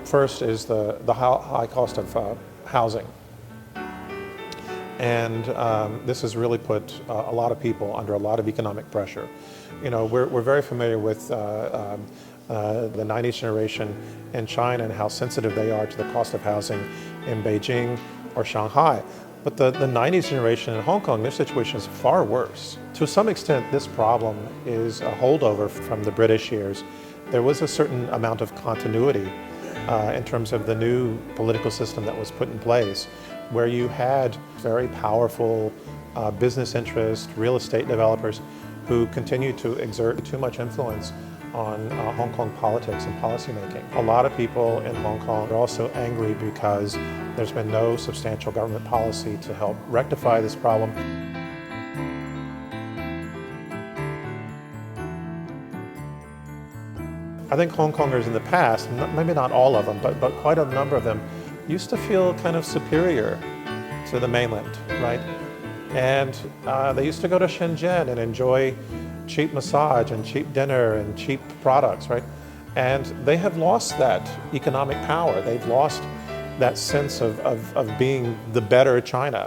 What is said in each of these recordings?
First is the high cost of housing. And this has really put a lot of people under a lot of economic pressure. You know, we're very familiar with the 90s generation in China and how sensitive they are to the cost of housing in Beijing or Shanghai. But the 90s generation in Hong Kong, their situation is far worse. To some extent, this problem is a holdover from the British years. There was a certain amount of continuity in terms of the new political system that was put in place, where you had very powerful business interests, real estate developers who continued to exert too much influence on Hong Kong politics and policymaking. A lot of people in Hong Kong are also angry because there's been no substantial government policy to help rectify this problem. I think Hong Kongers in the past, maybe not all of them, but quite a number of them, used to feel kind of superior to the mainland, right? And they used to go to Shenzhen and enjoy cheap massage and cheap dinner and cheap products, right? And they have lost that economic power. They've lost that sense of being the better China.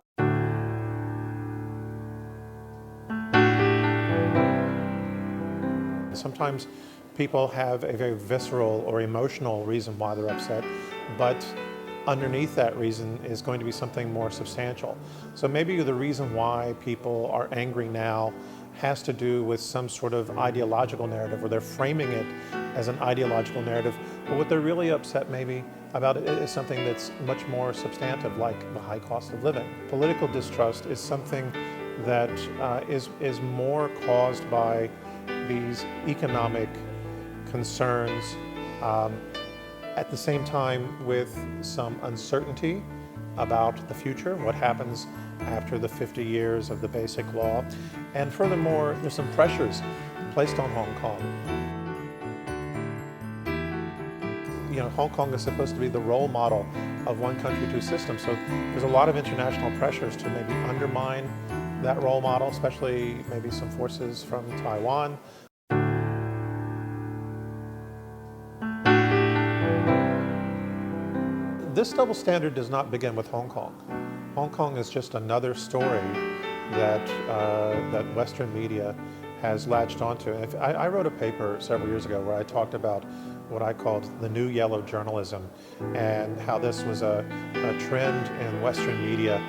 Sometimes people have a very visceral or emotional reason why they're upset, but underneath that reason is going to be something more substantial. So maybe the reason why people are angry now has to do with some sort of ideological narrative, or they're framing it as an ideological narrative. But what they're really upset maybe about it is something that's much more substantive, like the high cost of living. Political distrust is something that is more caused by these economic concerns, at the same time with some uncertainty about the future, what happens after the 50 years of the Basic Law. And furthermore, there's some pressures placed on Hong Kong. You know, Hong Kong is supposed to be the role model of one country, two systems. So there's a lot of international pressures to maybe undermine that role model, especially maybe some forces from Taiwan. This double standard does not begin with Hong Kong. Hong Kong is just another story that Western media has latched onto. And I wrote a paper several years ago where I talked about what I called the new yellow journalism, and how this was a trend in Western media,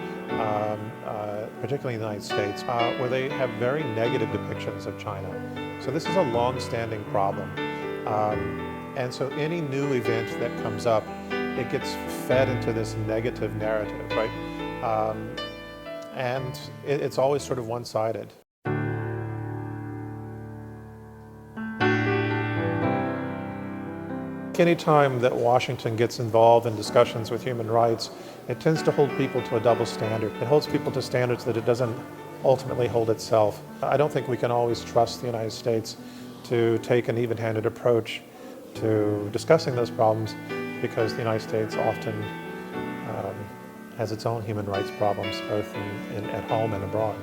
particularly in the United States, where they have very negative depictions of China. So this is a long-standing problem. And so any new event that comes up, it gets fed into this negative narrative, right? And it's always sort of one-sided. Anytime that Washington gets involved in discussions with human rights, it tends to hold people to a double standard. It holds people to standards that it doesn't ultimately hold itself. I don't think we can always trust the United States to take an even-handed approach to discussing those problems, because the United States often has its own human rights problems, both at home and abroad.